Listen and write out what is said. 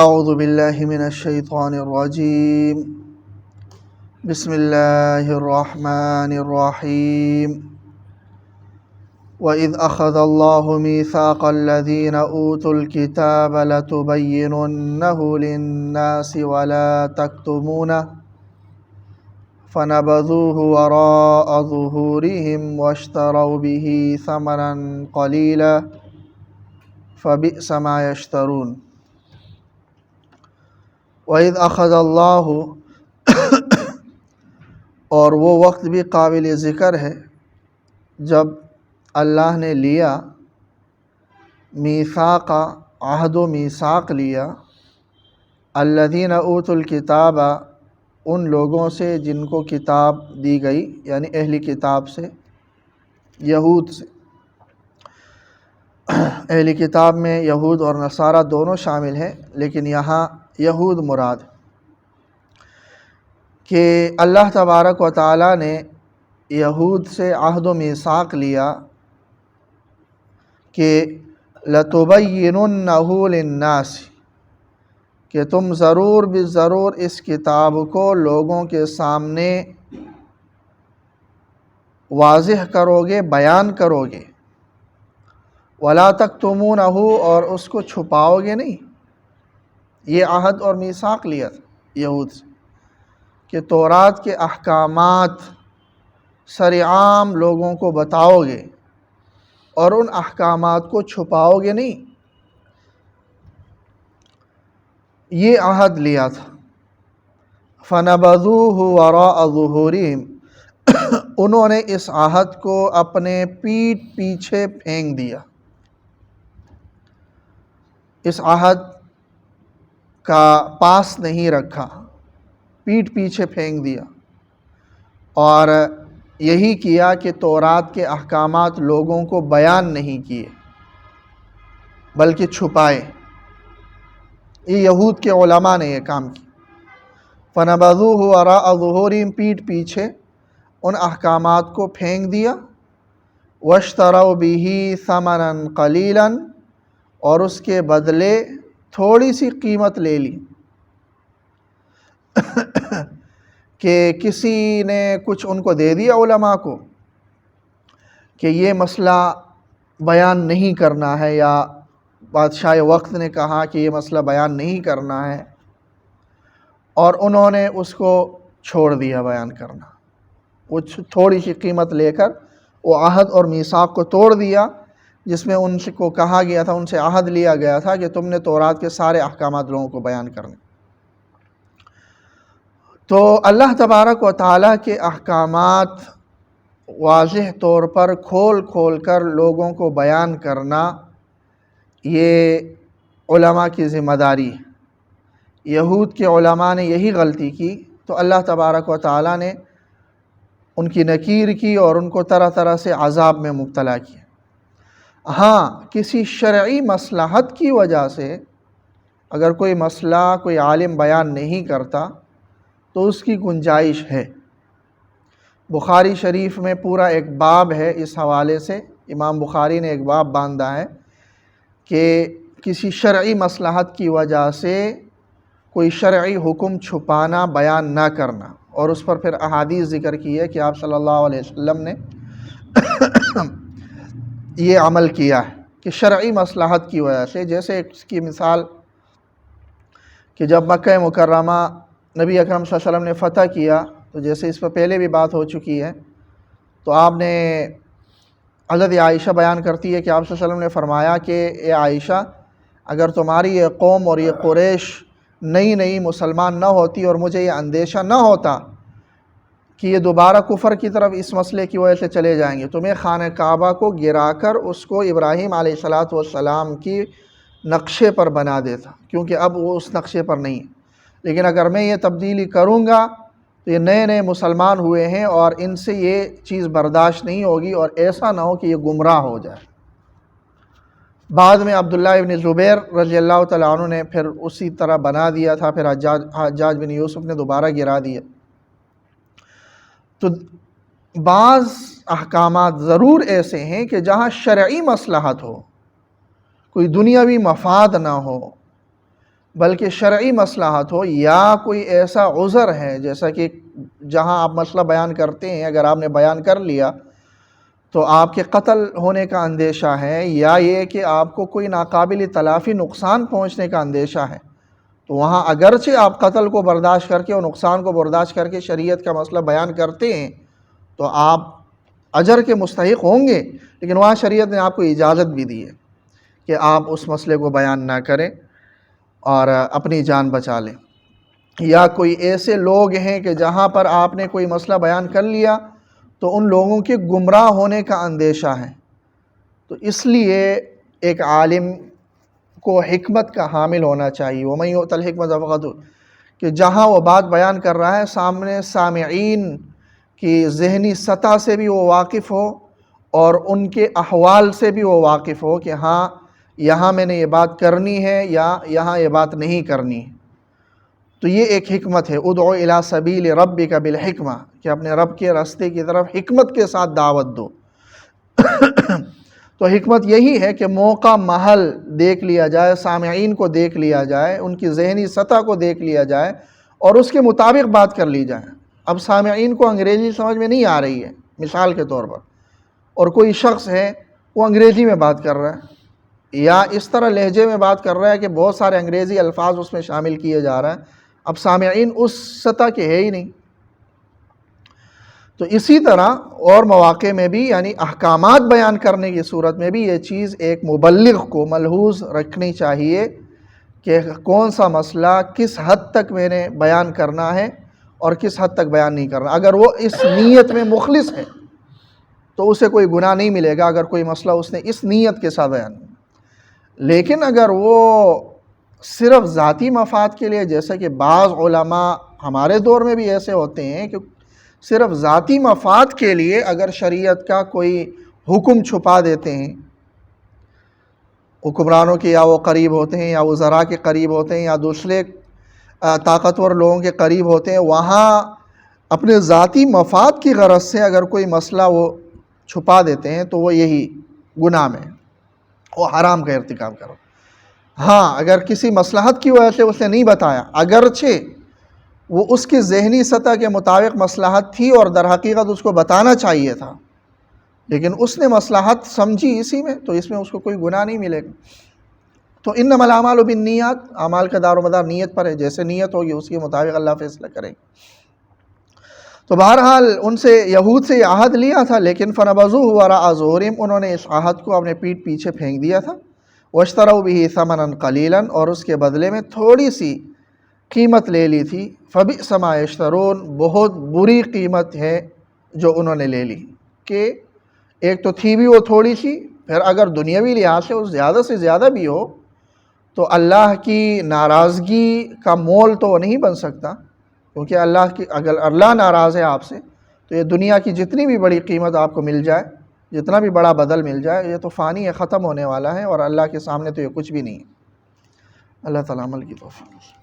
اعوذ باللہ من الشیطان الرجیم بسم اللہ الرحمن الرحیم وَإِذْ أَخَذَ اللَّهُ مِيثَاقَ الَّذِينَ أُوتُوا الْكِتَابَ لَتُبَيِّنُنَّهُ لِلنَّاسِ وَلَا تَكْتُمُونَهُ فَنَبَذُوهُ وَرَاءَ ظُهُورِهِمْ وَاشْتَرَوْا بِهِ ثَمَنًا قَلِيلًا فَبِئْسَ مَا يَشْتَرُونَ۔ وَإِذْ أَخَذَ اللَّهُ، اور وہ وقت بھی قابل ذکر ہے جب اللہ نے لیا، میثاق، عہد و میثاق لیا، الذین اوتوا الکتاب، ان لوگوں سے جن کو کتاب دی گئی، یعنی اہل کتاب سے، یہود سے۔ اہل کتاب میں یہود اور نصارہ دونوں شامل ہیں، لیکن یہاں یہود مراد کہ اللہ تبارک و تعالیٰ نے یہود سے عہد و میثاق لیا کہ لَتُبَيِّنُنَّهُ لِلنَّاسِ، کہ تم ضرور بالضرور اس کتاب کو لوگوں کے سامنے واضح کرو گے، بیان کرو گے، وَلَا تَكْتُمُونَهُ، اور اس کو چھپاؤ گے نہیں۔ یہ عہد اور میثاق لیا تھا یہود سے کہ تورات کے احکامات سرعام لوگوں کو بتاؤ گے اور ان احکامات کو چھپاؤ گے نہیں، یہ عہد لیا تھا۔ فَنَبَذُوهُ وَرَاءَ ظُهُورِهِمْ، انہوں نے اس عہد کو اپنے پیٹھ پیچھے پھینک دیا، اس عہد کا پاس نہیں رکھا، پیٹھ پیچھے پھینک دیا، اور یہی کیا کہ تورات کے احکامات لوگوں کو بیان نہیں کیے بلکہ چھپائے۔ یہ یہود کے علماء نے یہ کام کیا۔ فَنَبَذُوهُ وَرَاءَ ظُهُورِهِمْ، پیٹھ پیچھے ان احکامات کو پھینک دیا۔ وَاشْتَرَوْا بِهِ ثَمَنًا قَلِيلًا، اور اس کے بدلے تھوڑی سی قیمت لے لی کہ کسی نے کچھ ان کو دے دیا علماء کو کہ یہ مسئلہ بیان نہیں کرنا ہے، یا بادشاہ وقت نے کہا کہ یہ مسئلہ بیان نہیں کرنا ہے، اور انہوں نے اس کو چھوڑ دیا بیان کرنا، وہ تھوڑی سی قیمت لے کر وہ عہد اور میثاق کو توڑ دیا جس میں ان کو کہا گیا تھا، ان سے عہد لیا گیا تھا کہ تم نے تورات کے سارے احکامات لوگوں کو بیان کرنے۔ تو اللہ تبارک و تعالیٰ کے احکامات واضح طور پر کھول کھول کر لوگوں کو بیان کرنا، یہ علماء کی ذمہ داری ہے۔ یہود کے علماء نے یہی غلطی کی تو اللہ تبارک و تعالیٰ نے ان کی نکیر کی اور ان کو طرح طرح سے عذاب میں مبتلا کیا۔ ہاں، کسی شرعی مصلحت کی وجہ سے اگر کوئی مسئلہ کوئی عالم بیان نہیں کرتا تو اس کی گنجائش ہے۔ بخاری شریف میں پورا ایک باب ہے اس حوالے سے، امام بخاری نے ایک باب باندھا ہے کہ کسی شرعی مصلحت کی وجہ سے کوئی شرعی حکم چھپانا، بیان نہ کرنا، اور اس پر پھر احادیث ذکر کی ہے کہ آپ صلی اللہ علیہ وسلم نے یہ عمل کیا ہے کہ شرعی مصلحت کی وجہ سے، جیسے اس کی مثال کہ جب مکہ مکرمہ نبی اکرم صلی اللہ علیہ وسلم نے فتح کیا، تو جیسے اس پر پہلے بھی بات ہو چکی ہے، تو آپ نے، حضرت عائشہ بیان کرتی ہے کہ آپ صلی اللہ علیہ وسلم نے فرمایا کہ اے عائشہ، اگر تمہاری یہ قوم اور یہ قریش نئی مسلمان نہ ہوتی اور مجھے یہ اندیشہ نہ ہوتا کہ یہ دوبارہ کفر کی طرف اس مسئلے کی وجہ سے چلے جائیں گے، تو میں خانہ کعبہ کو گرا کر اس کو ابراہیم علیہ السلام کی نقشے پر بنا دیتا، کیونکہ اب وہ اس نقشے پر نہیں ہے۔ لیکن اگر میں یہ تبدیلی کروں گا تو یہ نئے مسلمان ہوئے ہیں اور ان سے یہ چیز برداشت نہیں ہوگی، اور ایسا نہ ہو کہ یہ گمراہ ہو جائے۔ بعد میں عبداللہ ابن زبیر رضی اللہ تعالیٰ عنہ نے پھر اسی طرح بنا دیا تھا، پھر حجاج بن یوسف نے دوبارہ گرا دیا۔ تو بعض احکامات ضرور ایسے ہیں کہ جہاں شرعی مصلحت ہو، کوئی دنیاوی مفاد نہ ہو، بلکہ شرعی مصلحت ہو یا کوئی ایسا عذر ہے، جیسا کہ جہاں آپ مسئلہ بیان کرتے ہیں اگر آپ نے بیان کر لیا تو آپ کے قتل ہونے کا اندیشہ ہے، یا یہ کہ آپ کو کوئی ناقابل تلافی نقصان پہنچنے کا اندیشہ ہے، تو وہاں اگرچہ آپ قتل کو برداشت کر کے اور نقصان کو برداشت کر کے شریعت کا مسئلہ بیان کرتے ہیں تو آپ اجر کے مستحق ہوں گے، لیکن وہاں شریعت نے آپ کو اجازت بھی دی ہے کہ آپ اس مسئلے کو بیان نہ کریں اور اپنی جان بچا لیں۔ یا کوئی ایسے لوگ ہیں کہ جہاں پر آپ نے کوئی مسئلہ بیان کر لیا تو ان لوگوں کے گمراہ ہونے کا اندیشہ ہے، تو اس لیے ایک عالم کو حکمت کا حامل ہونا چاہیے۔ وَمَن يُؤْتَ الْحِكْمَةَ فَقَدْ أُوتِيَ، کہ جہاں وہ بات بیان کر رہا ہے سامنے سامعین کی ذہنی سطح سے بھی وہ واقف ہو اور ان کے احوال سے بھی وہ واقف ہو کہ ہاں یہاں میں نے یہ بات کرنی ہے یا یہاں یہ بات نہیں کرنی ہے، تو یہ ایک حکمت ہے۔ ادعو الی سبیل ربک بالحکمہ، کہ اپنے رب کے راستے کی طرف حکمت کے ساتھ دعوت دو۔ تو حکمت یہی ہے کہ موقع محل دیکھ لیا جائے، سامعین کو دیکھ لیا جائے، ان کی ذہنی سطح کو دیکھ لیا جائے اور اس کے مطابق بات کر لی جائے۔ اب سامعین کو انگریزی سمجھ میں نہیں آ رہی ہے مثال کے طور پر، اور کوئی شخص ہے وہ انگریزی میں بات کر رہا ہے یا اس طرح لہجے میں بات کر رہا ہے کہ بہت سارے انگریزی الفاظ اس میں شامل کیے جا رہے ہیں، اب سامعین اس سطح کے ہے ہی نہیں۔ تو اسی طرح اور مواقع میں بھی، یعنی احکامات بیان کرنے کی صورت میں بھی یہ چیز ایک مبلغ کو ملحوظ رکھنی چاہیے کہ کون سا مسئلہ کس حد تک میں نے بیان کرنا ہے اور کس حد تک بیان نہیں کرنا۔ اگر وہ اس نیت میں مخلص ہے تو اسے کوئی گناہ نہیں ملے گا اگر کوئی مسئلہ اس نے اس نیت کے ساتھ بیان کیا، لیکن اگر وہ صرف ذاتی مفاد کے لیے، جیسا کہ بعض علماء ہمارے دور میں بھی ایسے ہوتے ہیں کہ صرف ذاتی مفاد کے لیے اگر شریعت کا کوئی حکم چھپا دیتے ہیں، حکمرانوں کے یا وہ قریب ہوتے ہیں یا وزراء کے قریب ہوتے ہیں یا دوسرے طاقتور لوگوں کے قریب ہوتے ہیں، وہاں اپنے ذاتی مفاد کی غرض سے اگر کوئی مسئلہ وہ چھپا دیتے ہیں تو وہ یہی گناہ میں، وہ حرام کا ارتکاب کرو۔ ہاں اگر کسی مصلحت کی وجہ سے اس نے نہیں بتایا، اگرچہ وہ اس کی ذہنی سطح کے مطابق مصلحت تھی اور در حقیقت اس کو بتانا چاہیے تھا، لیکن اس نے مصلحت سمجھی اسی میں، تو اس میں اس کو کوئی گناہ نہیں ملے گا۔ تو انما الاعمال بالنیات، اعمال کا دار و مدار نیت پر ہے، جیسے نیت ہوگی اس کے مطابق اللہ فیصلہ کرے گا۔ تو بہرحال ان سے یہود سے یہ عہد لیا تھا، لیکن فنبذوہ وراء ظہورہم، انہوں نے اس عہد کو اپنے پیٹھ پیچھے پھینک دیا تھا۔ واشتروا بہ ثمنا قلیلا، اور اس کے بدلے میں تھوڑی سی قیمت لے لی تھی۔ فبئس ما یشترون، بہت بری قیمت ہے جو انہوں نے لے لی، کہ ایک تو تھی بھی وہ تھوڑی سی، پھر اگر دنیاوی لحاظ سے زیادہ زیادہ بھی ہو تو اللہ کی ناراضگی کا مول تو وہ نہیں بن سکتا، کیونکہ اگر اللہ ناراض ہے آپ سے تو یہ دنیا کی جتنی بھی بڑی قیمت آپ کو مل جائے، جتنا بھی بڑا بدل مل جائے، یہ تو فانی ہے، ختم ہونے والا ہے، اور اللہ کے سامنے تو یہ کچھ بھی نہیں ہے۔ اللہ تعالیٰ عمل کی توفیق۔